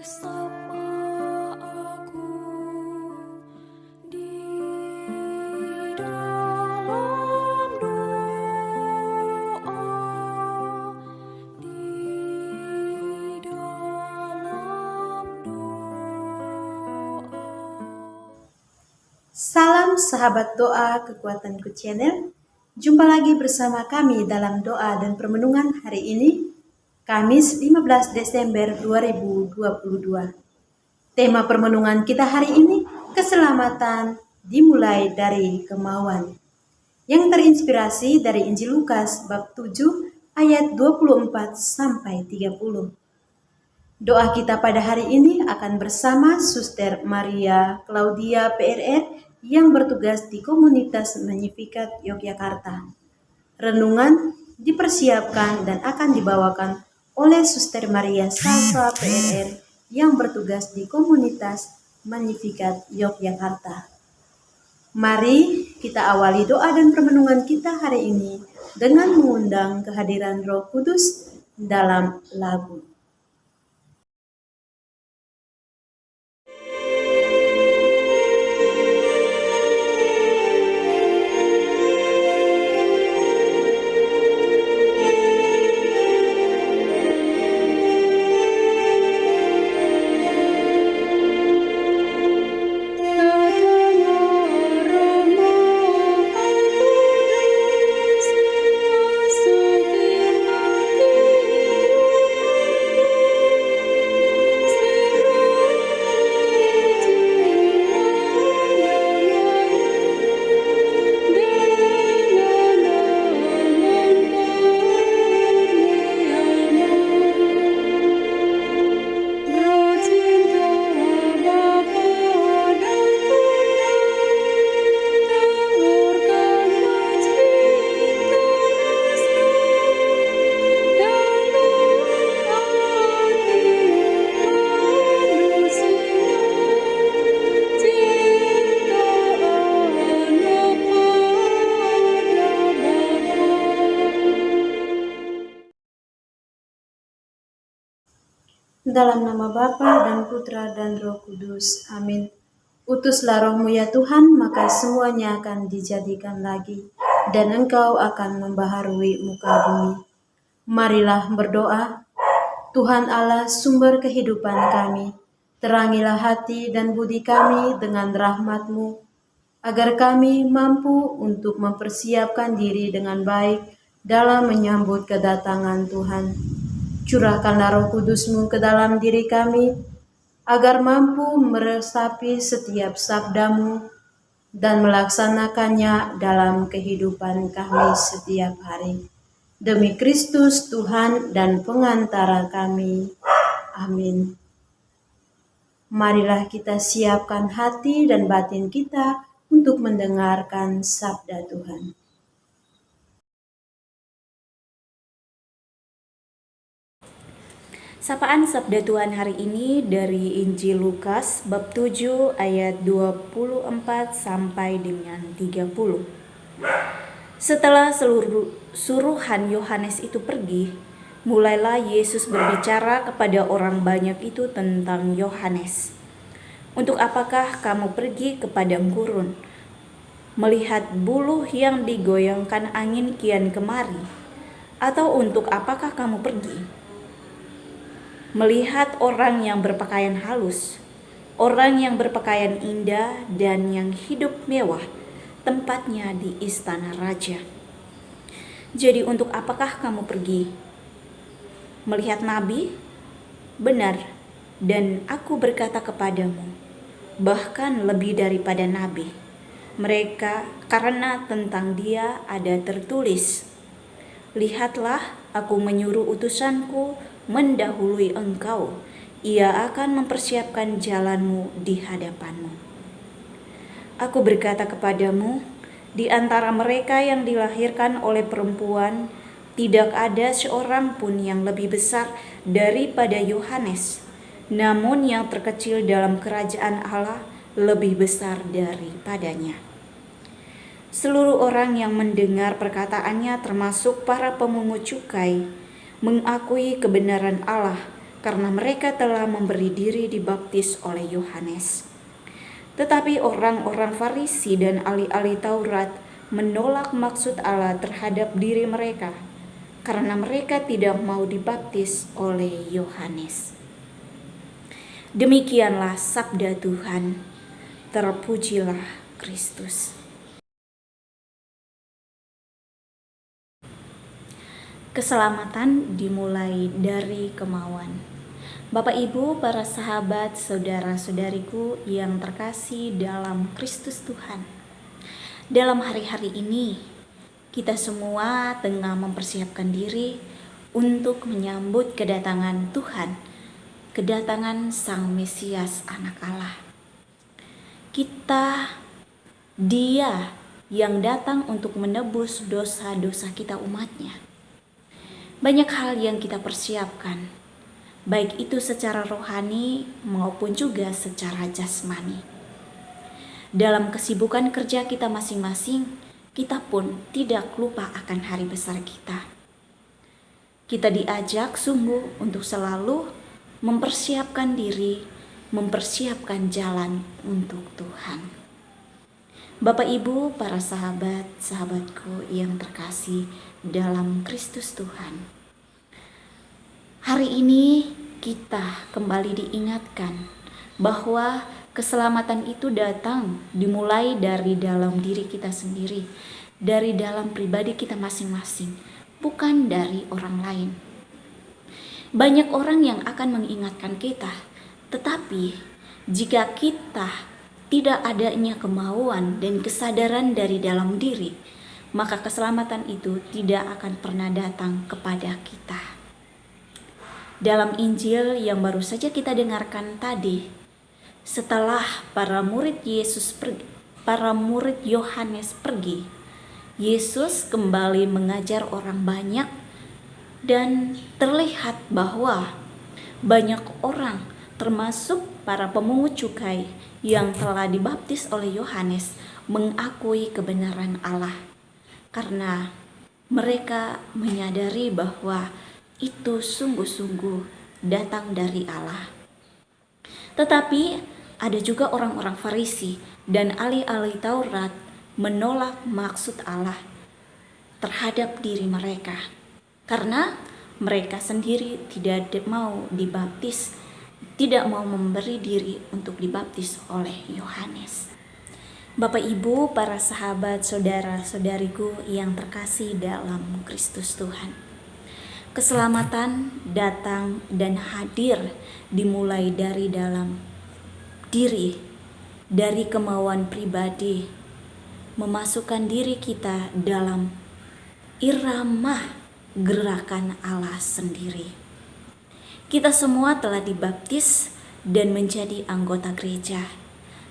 Bersama aku di dalam doa, di dalam doa. Salam sahabat doa Kekuatanku Channel. Jumpa lagi bersama kami dalam doa dan permenungan hari ini, Kamis 15 Desember 2022. Tema permenungan kita hari ini, keselamatan dimulai dari kemauan. Yang terinspirasi dari Injil Lukas bab 7 ayat 24 sampai 30. Doa kita pada hari ini akan bersama Suster Maria Claudia PRR yang bertugas di komunitas Magnificat Yogyakarta. Renungan dipersiapkan dan akan dibawakan oleh Suster Maria Salva PRR yang bertugas di komunitas Magnificat Yogyakarta. Mari kita awali doa dan permenungan kita hari ini dengan mengundang kehadiran Roh Kudus dalam lagu. Dalam nama Bapa dan Putra dan Roh Kudus. Amin. Utuslah Roh-Mu ya Tuhan, maka semuanya akan dijadikan lagi, dan Engkau akan membaharui muka bumi. Marilah berdoa. Tuhan Allah, sumber kehidupan kami, terangilah hati dan budi kami dengan rahmat-Mu, agar kami mampu untuk mempersiapkan diri dengan baik dalam menyambut kedatangan Tuhan. Curahkanlah Roh Kudus-Mu ke dalam diri kami, agar mampu meresapi setiap sabda-Mu dan melaksanakannya dalam kehidupan kami setiap hari. Demi Kristus Tuhan dan pengantara kami. Amin. Marilah kita siapkan hati dan batin kita untuk mendengarkan sabda Tuhan. Sapaan Sabda Tuhan hari ini dari Injil Lukas bab 7 ayat 24 sampai dengan 30. Setelah suruhan Yohanes itu pergi, mulailah Yesus berbicara kepada orang banyak itu tentang Yohanes. Untuk apakah kamu pergi ke padang gurun, melihat buluh yang digoyangkan angin kian kemari? Atau untuk apakah kamu pergi melihat orang yang berpakaian halus, orang yang berpakaian indah dan yang hidup mewah, tempatnya di istana raja? Jadi untuk apakah kamu pergi melihat nabi? Benar, dan aku berkata kepadamu, bahkan lebih daripada nabi. Mereka, karena tentang dia ada tertulis, lihatlah, aku menyuruh utusanku mendahului engkau, ia akan mempersiapkan jalanmu di hadapanmu. Aku berkata kepadamu, di antara mereka yang dilahirkan oleh perempuan, tidak ada seorang pun yang lebih besar daripada Yohanes, namun yang terkecil dalam kerajaan Allah lebih besar daripadanya. Seluruh orang yang mendengar perkataannya, termasuk para pemungut cukai, mengakui kebenaran Allah karena mereka telah memberi diri dibaptis oleh Yohanes. Tetapi orang-orang Farisi dan ahli-ahli Taurat menolak maksud Allah terhadap diri mereka, karena mereka tidak mau dibaptis oleh Yohanes. Demikianlah sabda Tuhan. Terpujilah Kristus. Keselamatan dimulai dari kemauan. Bapak Ibu, para sahabat, saudara-saudariku yang terkasih dalam Kristus Tuhan. Dalam hari-hari ini, kita semua tengah mempersiapkan diri untuk menyambut kedatangan Tuhan, kedatangan Sang Mesias Anak Allah. Dia yang datang untuk menebus dosa-dosa kita umatnya. Banyak hal yang kita persiapkan, baik itu secara rohani maupun juga secara jasmani. Dalam kesibukan kerja kita masing-masing, kita pun tidak lupa akan hari besar kita. Kita diajak sungguh untuk selalu mempersiapkan diri, mempersiapkan jalan untuk Tuhan. Bapak Ibu, para sahabat, sahabatku yang terkasih dalam Kristus Tuhan. Hari ini kita kembali diingatkan bahwa keselamatan itu datang dimulai dari dalam diri kita sendiri, dari dalam pribadi kita masing-masing, bukan dari orang lain. Banyak orang yang akan mengingatkan kita, tetapi jika kita tidak adanya kemauan dan kesadaran dari dalam diri, maka keselamatan itu tidak akan pernah datang kepada kita. Dalam Injil yang baru saja kita dengarkan tadi, setelah para murid Yohanes pergi, Yesus kembali mengajar orang banyak dan terlihat bahwa banyak orang termasuk para pemungut cukai yang telah dibaptis oleh Yohanes mengakui kebenaran Allah karena mereka menyadari bahwa itu sungguh-sungguh datang dari Allah. Tetapi ada juga orang-orang Farisi dan ahli-ahli Taurat menolak maksud Allah terhadap diri mereka karena mereka sendiri tidak mau dibaptis, tidak mau memberi diri untuk dibaptis oleh Yohanes. Bapak Ibu, para sahabat, saudara-saudariku yang terkasih dalam Kristus Tuhan. Keselamatan datang dan hadir dimulai dari dalam diri, dari kemauan pribadi, memasukkan diri kita dalam irama gerakan Allah sendiri. Kita semua telah dibaptis dan menjadi anggota gereja,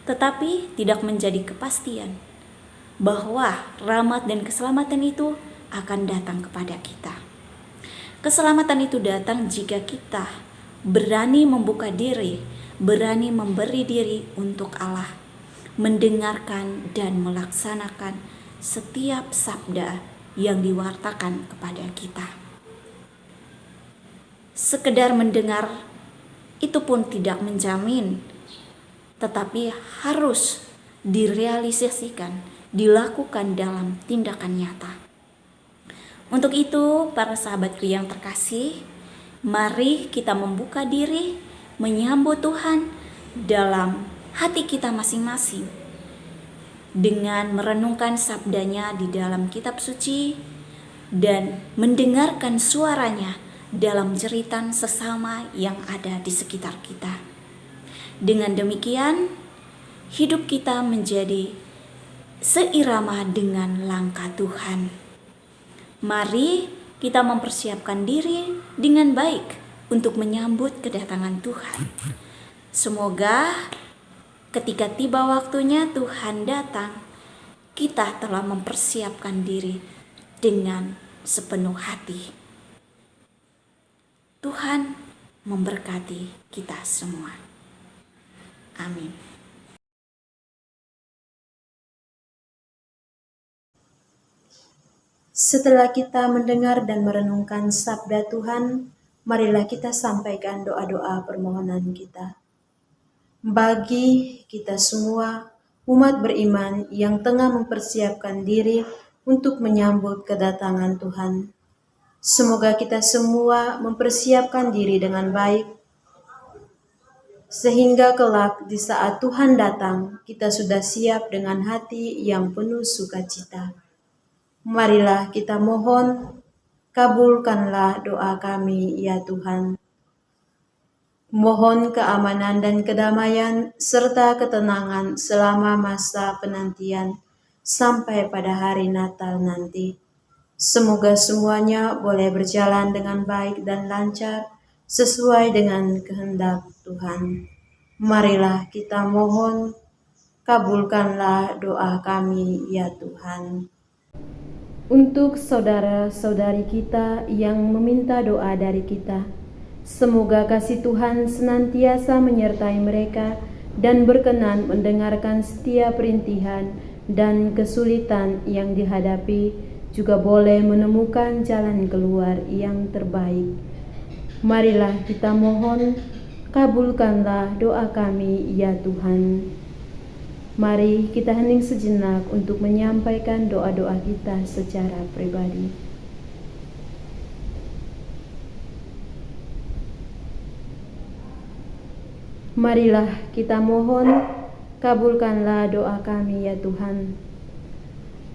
tetapi tidak menjadi kepastian bahwa rahmat dan keselamatan itu akan datang kepada kita. Keselamatan itu datang jika kita berani membuka diri, berani memberi diri untuk Allah, mendengarkan dan melaksanakan setiap sabda yang diwartakan kepada kita. Sekedar mendengar itu pun tidak menjamin, tetapi harus direalisasikan, dilakukan dalam tindakan nyata. Untuk itu, para sahabatku yang terkasih, mari kita membuka diri, menyambut Tuhan dalam hati kita masing-masing dengan merenungkan sabdanya di dalam kitab suci dan mendengarkan suaranya dalam jeritan sesama yang ada di sekitar kita. Dengan demikian, hidup kita menjadi seirama dengan langkah Tuhan. Mari kita mempersiapkan diri dengan baik untuk menyambut kedatangan Tuhan. Semoga ketika tiba waktunya Tuhan datang, kita telah mempersiapkan diri dengan sepenuh hati. Tuhan memberkati kita semua. Amin. Setelah kita mendengar dan merenungkan sabda Tuhan, marilah kita sampaikan doa-doa permohonan kita. Bagi kita semua, umat beriman yang tengah mempersiapkan diri untuk menyambut kedatangan Tuhan, semoga kita semua mempersiapkan diri dengan baik, sehingga kelak di saat Tuhan datang, kita sudah siap dengan hati yang penuh sukacita. Marilah kita mohon, kabulkanlah doa kami ya Tuhan. Mohon keamanan dan kedamaian serta ketenangan selama masa penantian sampai pada hari Natal nanti. Semoga semuanya boleh berjalan dengan baik dan lancar sesuai dengan kehendak Tuhan. Marilah kita mohon, kabulkanlah doa kami ya Tuhan. Untuk saudara-saudari kita yang meminta doa dari kita, semoga kasih Tuhan senantiasa menyertai mereka dan berkenan mendengarkan setiap rintihan dan kesulitan yang dihadapi, juga boleh menemukan jalan keluar yang terbaik. Marilah kita mohon, kabulkanlah doa kami ya Tuhan. Mari kita hening sejenak untuk menyampaikan doa-doa kita secara pribadi. Marilah kita mohon, kabulkanlah doa kami ya Tuhan.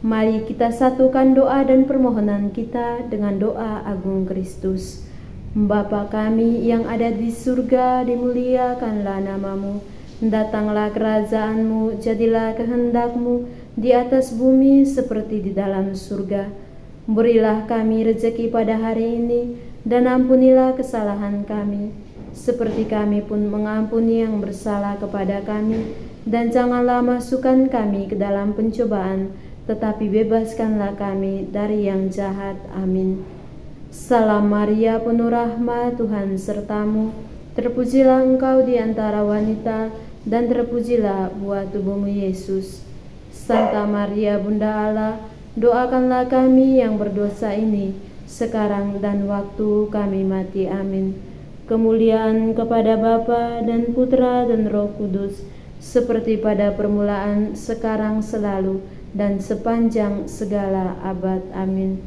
Mari kita satukan doa dan permohonan kita dengan doa agung Kristus. Bapa kami yang ada di surga, dimuliakanlah namamu. Datanglah kerajaanmu, jadilah kehendakmu di atas bumi seperti di dalam surga. Berilah kami rezeki pada hari ini, dan ampunilah kesalahan kami, seperti kami pun mengampuni yang bersalah kepada kami. Dan janganlah masukkan kami ke dalam pencobaan, tetapi bebaskanlah kami dari yang jahat. Amin. Salam Maria, penuh rahmat, Tuhan sertamu. Terpujilah engkau di antara wanita, dan terpujilah buah tubuhmu Yesus. Santa Maria, Bunda Allah, doakanlah kami yang berdosa ini, sekarang dan waktu kami mati. Amin. Kemuliaan kepada Bapa dan Putra dan Roh Kudus, seperti pada permulaan, sekarang, selalu, dan sepanjang segala abad. Amin.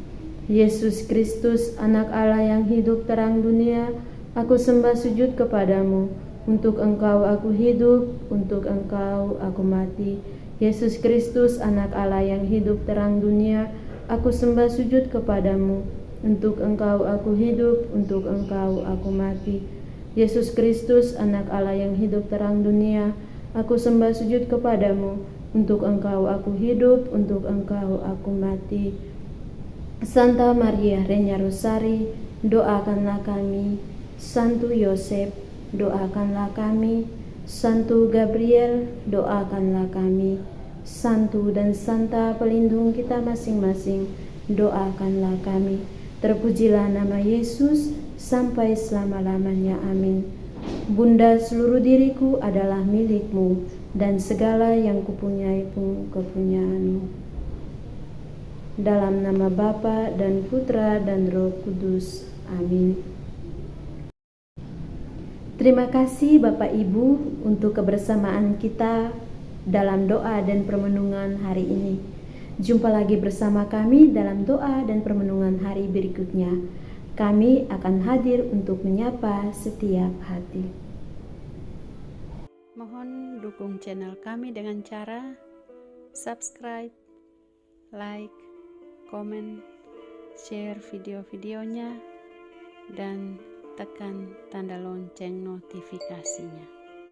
Yesus Kristus, anak Allah yang hidup terang dunia, aku sembah sujud kepadamu. Untuk Engkau aku hidup, untuk Engkau aku mati. Yesus Kristus, anak Allah yang hidup terang dunia, aku sembah sujud kepadamu. Untuk Engkau aku hidup, untuk Engkau aku mati. Yesus Kristus, anak Allah yang hidup terang dunia, aku sembah sujud kepadamu. Untuk Engkau aku hidup, untuk Engkau aku mati. Santa Maria Regna Rosari, doakanlah kami. Santo Yosef, doakanlah kami. Santo Gabriel, doakanlah kami. Santo dan Santa pelindung kita masing-masing, doakanlah kami. Terpujilah nama Yesus sampai selama-lamanya. Amin. Bunda, seluruh diriku adalah milikmu, dan segala yang kupunyai pun kepunyaanmu. Dalam nama Bapa dan Putra dan Roh Kudus. Amin. Terima kasih Bapak Ibu untuk kebersamaan kita dalam doa dan permenungan hari ini. Jumpa lagi bersama kami dalam doa dan permenungan hari berikutnya. Kami akan hadir untuk menyapa setiap hati. Mohon dukung channel kami dengan cara subscribe, like, komen, share video-videonya, dan tekan tanda lonceng notifikasinya.